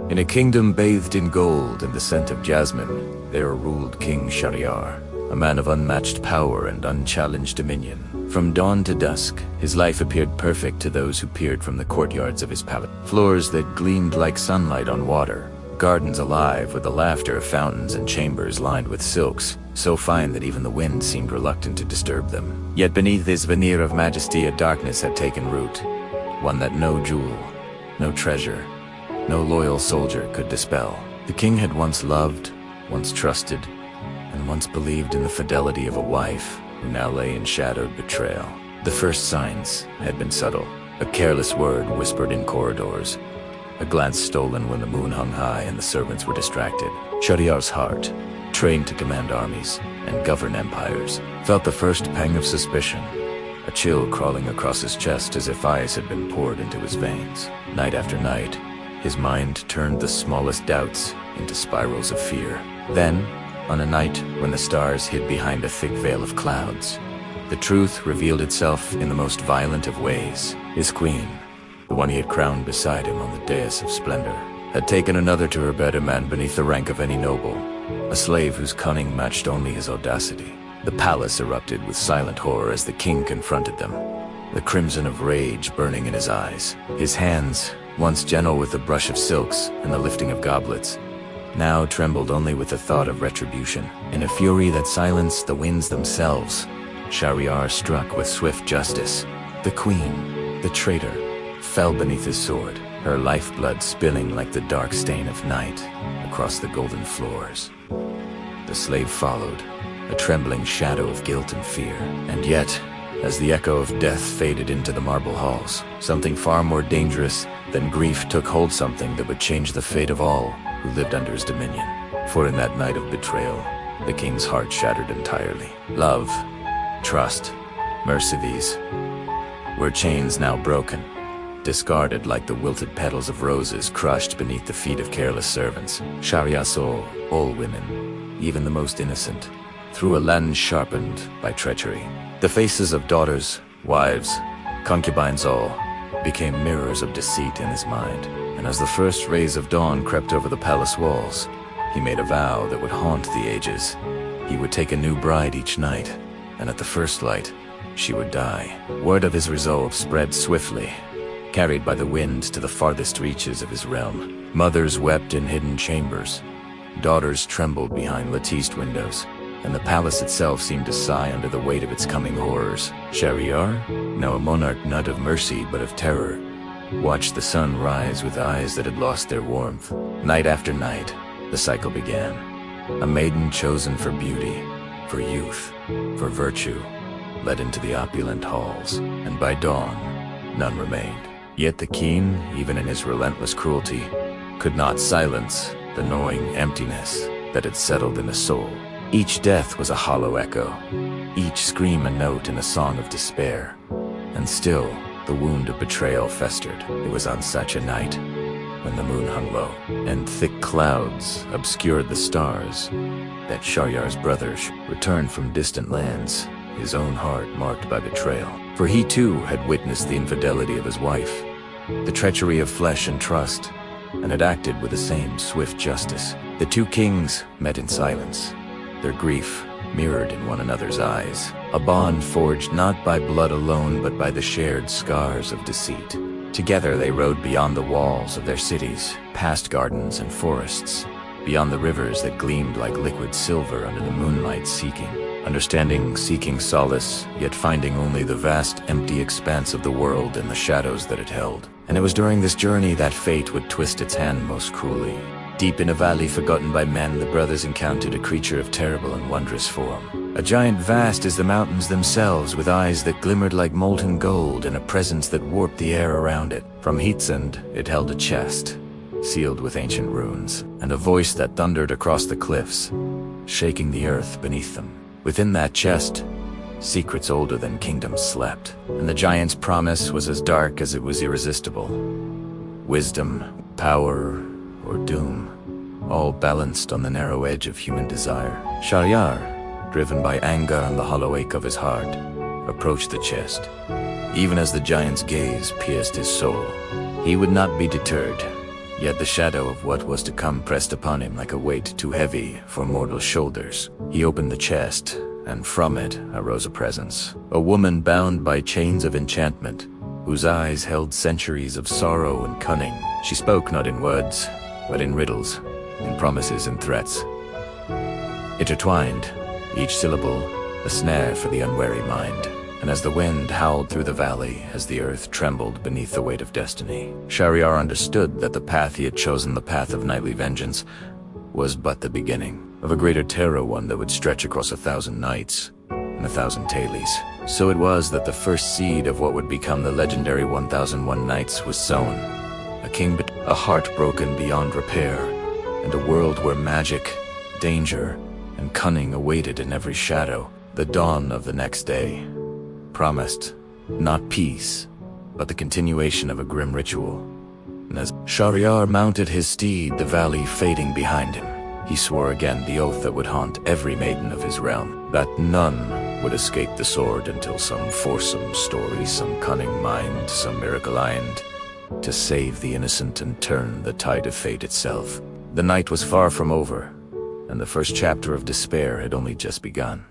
In a kingdom bathed in gold and the scent of jasmine, there ruled King Shahryar, a man of unmatched power and unchallenged dominion. From dawn to dusk, his life appeared perfect to those who peered from the courtyards of his palace. Floors that gleamed like sunlight on water, gardens alive with the laughter of fountains, and chambers lined with silks, so fine that even the wind seemed reluctant to disturb them. Yet beneath this veneer of majesty a darkness had taken root, one that no jewel, no treasure, no loyal soldier could dispel. The king had once loved, once trusted, and once believed in the fidelity of a wife who now lay in shadowed betrayal. The first signs had been subtle. A careless word whispered in corridors, a glance stolen when the moon hung high and the servants were distracted. Shahryar's heart, trained to command armies and govern empires, felt the first pang of suspicion, a chill crawling across his chest as if ice had been poured into his veins. Night after night, his mind turned the smallest doubts into spirals of fear. Then, on a night when the stars hid behind a thick veil of clouds, the truth revealed itself in the most violent of ways. His queen, the one he had crowned beside him on the dais of splendor, had taken another to her bed, a man beneath the rank of any noble, a slave whose cunning matched only his audacity. The palace erupted with silent horror as the king confronted them, the crimson of rage burning in his eyes. His hands, once gentle with the brush of silks and the lifting of goblets, now trembled only with the thought of retribution. In a fury that silenced the winds themselves, Shahryar struck with swift justice. The queen, the traitor, fell beneath his sword, her lifeblood spilling like the dark stain of night across the golden floors. The slave followed, a trembling shadow of guilt and fear. And yet, as the echo of death faded into the marble halls, something far more dangerous than grief took hold, something that would change the fate of all who lived under his dominion. For in that night of betrayal, the king's heart shattered entirely. Love, trust, mercy, these were chains now broken, discarded like the wilted petals of roses crushed beneath the feet of careless servants. Shahryar saw all women, even the most innocent, through a lens sharpened by treachery. The faces of daughters, wives, concubines, all became mirrors of deceit in his mind. And as the first rays of dawn crept over the palace walls, he made a vow that would haunt the ages. He would take a new bride each night, and at the first light, she would die. Word of his resolve spread swiftly, carried by the wind to the farthest reaches of his realm. Mothers wept in hidden chambers, daughters trembled behind latticed windows, and the palace itself seemed to sigh under the weight of its coming horrors. Shahryar, now a monarch not of mercy but of terror, watched the sun rise with eyes that had lost their warmth. Night after night, the cycle began. A maiden chosen for beauty, for youth, for virtue, led into the opulent halls, and by dawn, none remained. Yet the king, even in his relentless cruelty, could not silence the gnawing emptiness that had settled in his soul. Each death was a hollow echo, each scream a note in a song of despair. And still, the wound of betrayal festered. It was on such a night, when the moon hung low, and thick clouds obscured the stars, that Shahryar's brother returned from distant lands, his own heart marked by betrayal. For he too had witnessed the infidelity of his wife, the treachery of flesh and trust, and had acted with the same swift justice. The two kings met in silence, their grief mirrored in one another's eyes, a bond forged not by blood alone but by the shared scars of deceit. Together they rode beyond the walls of their cities, past gardens and forests, beyond the rivers that gleamed like liquid silver under the moonlight, seeking solace, yet finding only the vast empty expanse of the world and the shadows that it held. And it was during this journey that fate would twist its hand most cruelly. Deep in a valley forgotten by men, the brothers encountered a creature of terrible and wondrous form. A giant vast as the mountains themselves, with eyes that glimmered like molten gold and a presence that warped the air around it. From heat's end, it held a chest, sealed with ancient runes, and a voice that thundered across the cliffs, shaking the earth beneath them. Within that chest, secrets older than kingdoms slept, and the giant's promise was as dark as it was irresistible. Wisdom, power, or doom, all balanced on the narrow edge of human desire. Shahryar, driven by anger and the hollow ache of his heart, approached the chest. Even as the giant's gaze pierced his soul, he would not be deterred. Yet the shadow of what was to come pressed upon him like a weight too heavy for mortal shoulders. He opened the chest, and from it arose a presence. A woman bound by chains of enchantment, whose eyes held centuries of sorrow and cunning. She spoke not in words, but in riddles, in promises and threats. Intertwined, each syllable a snare for the unwary mind. And as the wind howled through the valley, as the earth trembled beneath the weight of destiny, Shahryar understood that the path he had chosen, the path of nightly vengeance, was but the beginning of a greater terror, one that would stretch across 1,000 nights and 1,000 tailies. So it was that the first seed of what would become the legendary 1001 Nights was sown. A heart broken beyond repair, and a world where magic, danger, and cunning awaited in every shadow. The dawn of the next day promised not peace, but the continuation of a grim ritual. And as Shahryar mounted his steed, the valley fading behind him, he swore again the oath that would haunt every maiden of his realm, that none would escape the sword until some forsome story, some cunning mind, some miracle end to save the innocent and turn the tide of fate itself. The night was far from over, and the first chapter of despair had only just begun.